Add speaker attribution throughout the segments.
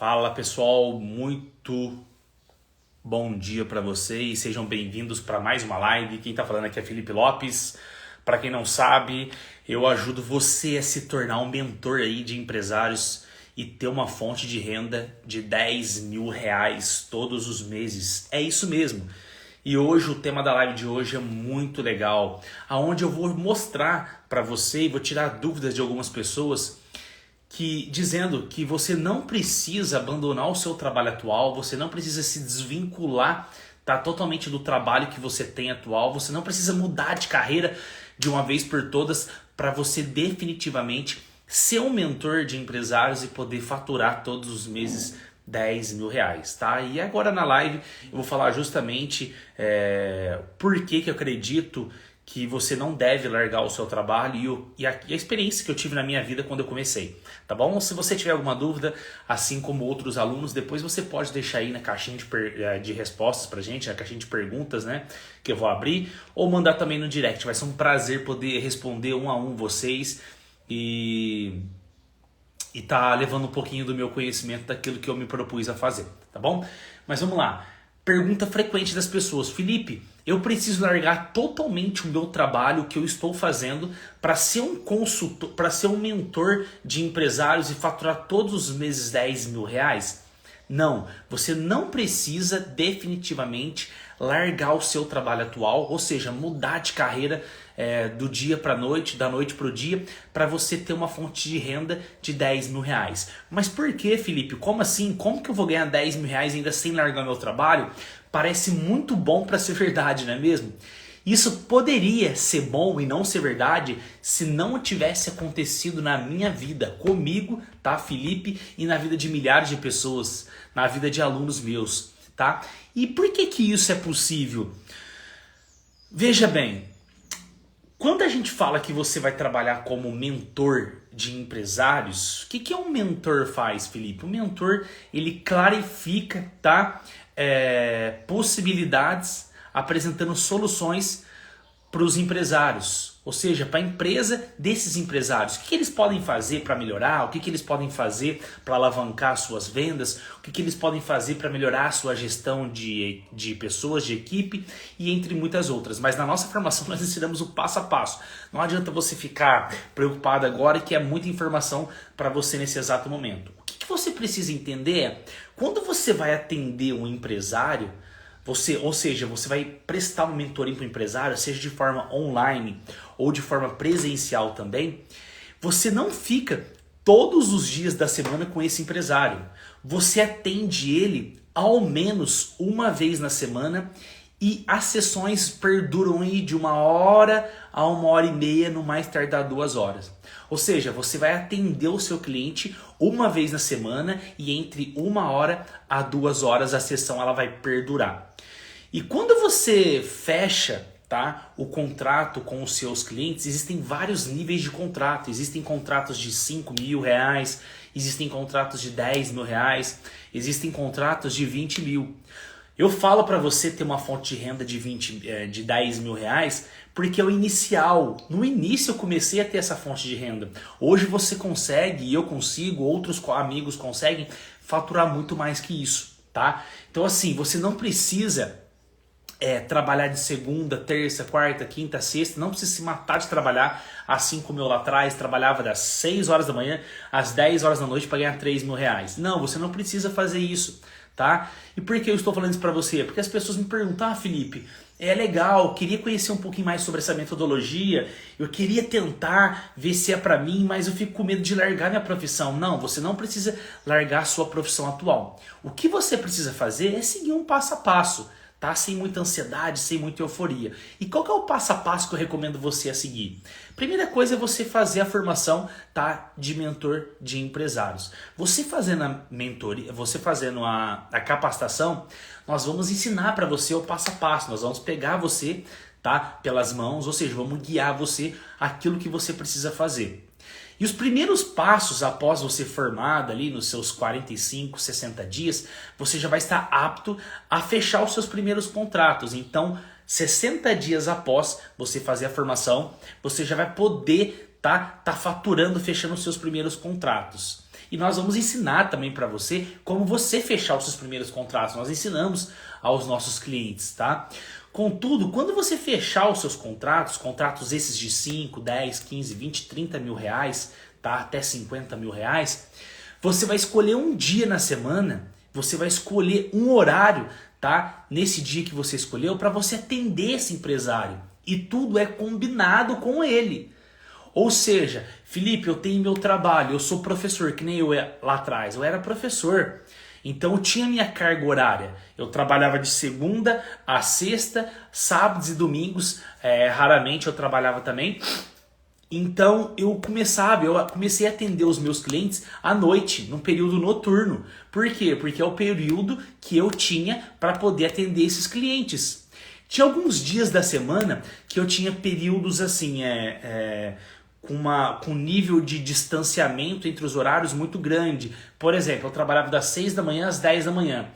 Speaker 1: Fala pessoal, muito bom dia para vocês, sejam bem-vindos para mais uma live. Quem está falando aqui é Felipe Lopes. Para quem não sabe, eu ajudo você a se tornar um mentor aí de empresários e ter uma fonte de renda de R$ 10.000 todos os meses. É isso mesmo. E hoje o tema da live de hoje é muito legal, aonde eu vou mostrar para você e vou tirar dúvidas de algumas pessoas dizendo que você não precisa abandonar o seu trabalho atual, você não precisa se desvincular totalmente do trabalho que você tem atual, você não precisa mudar de carreira de uma vez por todas para você definitivamente ser um mentor de empresários e poder faturar todos os meses R$ 10.000, tá? E agora na live eu vou falar justamente por que eu acredito que você não deve largar o seu trabalho e a experiência que eu tive na minha vida quando eu comecei, tá bom? Se você tiver alguma dúvida, assim como outros alunos, depois você pode deixar aí na caixinha de respostas pra gente, na caixinha de perguntas, né, que eu vou abrir, ou mandar também no direct. Vai ser um prazer poder responder um a um vocês e tá levando um pouquinho do meu conhecimento daquilo que eu me propus a fazer, tá bom? Mas vamos lá. Pergunta frequente das pessoas: Felipe, eu preciso largar totalmente o meu trabalho que eu estou fazendo para ser um consultor, para ser um mentor de empresários e faturar todos os meses R$ 10.000? Não, você não precisa definitivamente largar o seu trabalho atual, ou seja, mudar de carreira do dia para a noite, da noite para o dia, para você ter uma fonte de renda de R$ 10.000. Mas por que, Felipe? Como assim? Como que eu vou ganhar R$ 10.000 ainda sem largar meu trabalho? Parece muito bom para ser verdade, não é mesmo? Isso poderia ser bom e não ser verdade se não tivesse acontecido na minha vida, comigo, tá, Felipe, e na vida de milhares de pessoas, na vida de alunos meus, tá? E por que isso é possível? Veja bem, quando a gente fala que você vai trabalhar como mentor de empresários, o que um mentor faz, Felipe? O mentor, ele clarifica, tá, possibilidades, apresentando soluções para os empresários, ou seja, para a empresa desses empresários. O que eles podem fazer para melhorar, o que eles podem fazer para alavancar suas vendas, o que eles podem fazer para melhorar a sua gestão de pessoas, de equipe e entre muitas outras. Mas na nossa formação nós ensinamos o passo a passo. Não adianta você ficar preocupado agora que é muita informação para você nesse exato momento. O que você precisa entender é, quando você vai atender um empresário, ou seja, você vai prestar uma mentoria para o empresário, seja de forma online ou de forma presencial também, você não fica todos os dias da semana com esse empresário. Você atende ele ao menos uma vez na semana e as sessões perduram aí de 1 hora a 1 hora e meia, no mais tardar 2 horas. Ou seja, você vai atender o seu cliente uma vez na semana e entre 1 hora a 2 horas a sessão ela vai perdurar. E quando você fecha, tá, o contrato com os seus clientes, existem vários níveis de contrato. Existem contratos de R$ 5.000, existem contratos de R$ 10.000, existem contratos de 20 mil. Eu falo para você ter uma fonte de renda de R$ 10.000 porque é o inicial. No início eu comecei a ter essa fonte de renda. Hoje você consegue, e eu consigo, outros amigos conseguem faturar muito mais que isso, tá? Então assim, você não precisa trabalhar de segunda, terça, quarta, quinta, sexta, não precisa se matar de trabalhar, assim como eu lá atrás trabalhava das 6 horas da manhã às 10 horas da noite para ganhar R$ 3.000. Não, você não precisa fazer isso, tá? E por que eu estou falando isso para você? Porque as pessoas me perguntam: Felipe, é legal, queria conhecer um pouquinho mais sobre essa metodologia, eu queria tentar ver se é para mim, mas eu fico com medo de largar minha profissão. Não, você não precisa largar a sua profissão atual. O que você precisa fazer é seguir um passo a passo, tá? Sem muita ansiedade, sem muita euforia. E qual que é o passo a passo que eu recomendo você a seguir? Primeira coisa é você fazer a formação, tá, de mentor de empresários. Você fazendo a mentoria, você fazendo a capacitação, nós vamos ensinar para você o passo a passo. Nós vamos pegar você, tá, pelas mãos, ou seja, vamos guiar você aquilo que você precisa fazer. E os primeiros passos após você formado ali nos seus 45, 60 dias, você já vai estar apto a fechar os seus primeiros contratos. Então, 60 dias após você fazer a formação, você já vai poder tá faturando, fechando os seus primeiros contratos. E nós vamos ensinar também para você como você fechar os seus primeiros contratos. Nós ensinamos aos nossos clientes, tá? Contudo, quando você fechar os seus contratos esses de 5, 10, 15, 20, 30 mil reais, tá? Até 50 mil reais, você vai escolher um dia na semana, você vai escolher um horário, tá? Nesse dia que você escolheu, para você atender esse empresário. E tudo é combinado com ele. Ou seja, Felipe, eu tenho meu trabalho, eu sou professor, que nem eu lá atrás, eu era professor. Então eu tinha minha carga horária. Eu trabalhava de segunda a sexta, sábados e domingos, raramente eu trabalhava também. Então eu comecei a atender os meus clientes à noite, num período noturno. Por quê? Porque é o período que eu tinha para poder atender esses clientes. Tinha alguns dias da semana que eu tinha períodos assim, com nível de distanciamento entre os horários muito grande. Por exemplo, eu trabalhava das 6 da manhã às 10 da manhã.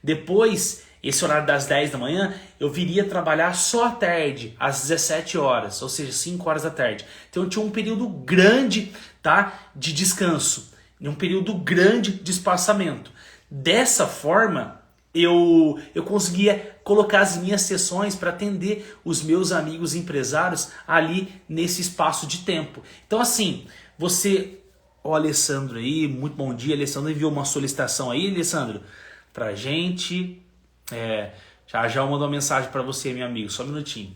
Speaker 1: Depois, esse horário das 10 da manhã, eu viria trabalhar só à tarde, às 17 horas, ou seja, 5 horas da tarde. Então eu tinha um período grande, tá, de descanso, um período grande de espaçamento. Dessa forma, eu conseguia colocar as minhas sessões para atender os meus amigos empresários ali nesse espaço de tempo. Então assim, o Alessandro aí, muito bom dia, Alessandro enviou uma solicitação aí, Alessandro, pra gente, já mandou uma mensagem para você, meu amigo, só um minutinho.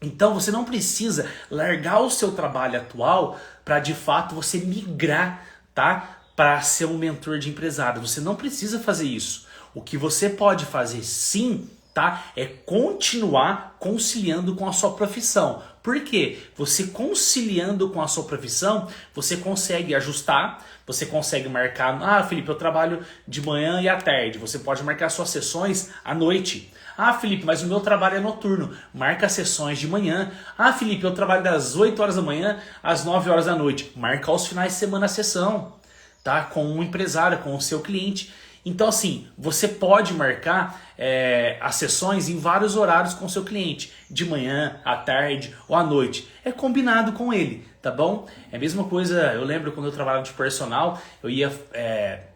Speaker 1: Então você não precisa largar o seu trabalho atual para de fato você migrar, tá, para ser um mentor de empresários. Você não precisa fazer isso. O que você pode fazer sim, tá, é continuar conciliando com a sua profissão. Por quê? Você conciliando com a sua profissão, você consegue ajustar, você consegue marcar, Felipe, eu trabalho de manhã e à tarde. Você pode marcar suas sessões à noite. Felipe, mas o meu trabalho é noturno. Marca as sessões de manhã. Felipe, eu trabalho das 8 horas da manhã às 9 horas da noite. Marca aos finais de semana a sessão, tá? Com um empresário, com o seu cliente. Então assim, você pode marcar as sessões em vários horários com o seu cliente. De manhã, à tarde ou à noite. É combinado com ele, tá bom? É a mesma coisa, eu lembro quando eu trabalhava de personal, eu ia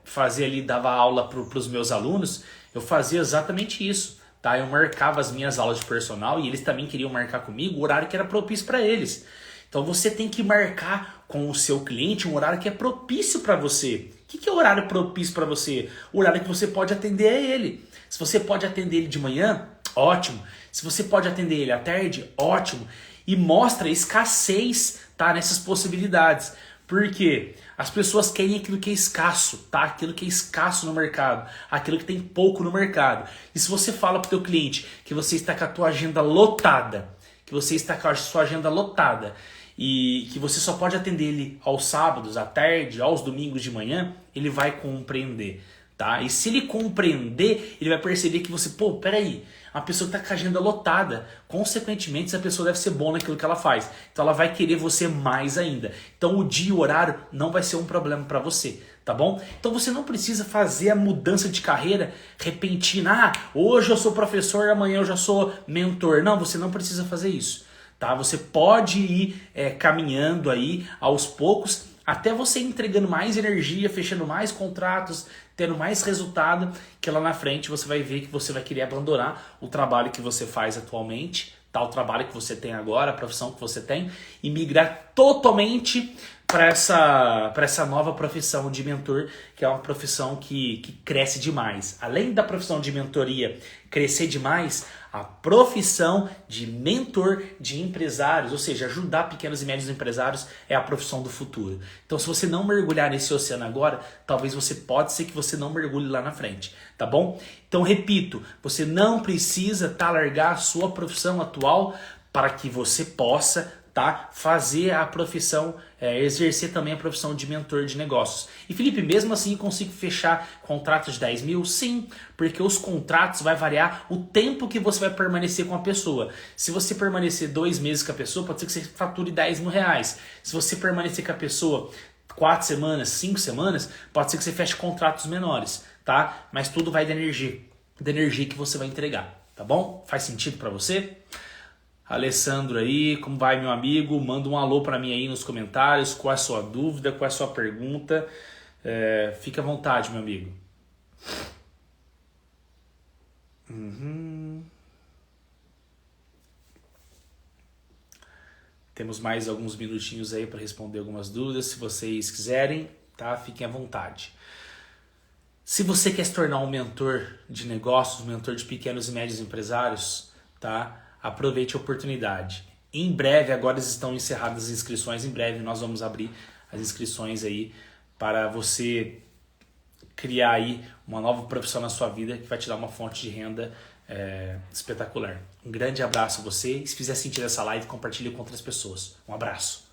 Speaker 1: fazer ali, dava aula para os meus alunos, eu fazia exatamente isso. Tá? Eu marcava as minhas aulas de personal e eles também queriam marcar comigo o horário que era propício para eles. Então você tem que marcar com o seu cliente um horário que é propício para você. O que é o horário propício para você? O horário que você pode atender a ele. Se você pode atender ele de manhã, ótimo. Se você pode atender ele à tarde, ótimo. E mostra escassez, tá, nessas possibilidades. Por quê? As pessoas querem aquilo que é escasso, tá? Aquilo que é escasso no mercado, aquilo que tem pouco no mercado. E se você fala para o teu cliente que você está com a tua agenda lotada, e que você só pode atender ele aos sábados, à tarde, aos domingos de manhã, ele vai compreender, tá? E se ele compreender, ele vai perceber que você, peraí, uma pessoa que está com a agenda lotada, consequentemente essa pessoa deve ser boa naquilo que ela faz. Então ela vai querer você mais ainda. Então o dia e o horário não vai ser um problema para você, tá bom? Então você não precisa fazer a mudança de carreira repentina. Hoje eu sou professor, amanhã eu já sou mentor. Não, você não precisa fazer isso. Tá? Você pode ir caminhando aí aos poucos até você entregando mais energia, fechando mais contratos, tendo mais resultado, que lá na frente você vai ver que você vai querer abandonar o trabalho que você faz atualmente, tá? O trabalho que você tem agora, a profissão que você tem, e migrar totalmente para essa nova profissão de mentor, que é uma profissão que cresce demais. Além da profissão de mentoria crescer demais, a profissão de mentor de empresários, ou seja, ajudar pequenos e médios empresários, é a profissão do futuro. Então, se você não mergulhar nesse oceano agora, talvez pode ser que você não mergulhe lá na frente, tá bom? Então, repito, você não precisa largar a sua profissão atual para que você possa fazer a profissão, exercer também a profissão de mentor de negócios. E Felipe, mesmo assim consigo fechar contratos de 10 mil? Sim, porque os contratos vai variar o tempo que você vai permanecer com a pessoa. Se você permanecer 2 meses com a pessoa, pode ser que você fature 10 mil reais. Se você permanecer com a pessoa 4 semanas, 5 semanas, pode ser que você feche contratos menores, tá? Mas tudo vai da energia que você vai entregar, tá bom? Faz sentido para você? Alessandro aí, como vai, meu amigo? Manda um alô para mim aí nos comentários, qual é a sua dúvida, qual é a sua pergunta, Fica à vontade, meu amigo. Temos mais alguns minutinhos aí para responder algumas dúvidas, se vocês quiserem, tá? Fiquem à vontade. Se você quer se tornar um mentor de negócios, um mentor de pequenos e médios empresários, tá? Aproveite a oportunidade. Em breve, agora estão encerradas as inscrições, em breve nós vamos abrir as inscrições aí para você criar aí uma nova profissão na sua vida que vai te dar uma fonte de renda espetacular. Um grande abraço a você. Se fizer sentido essa live, compartilhe com outras pessoas. Um abraço.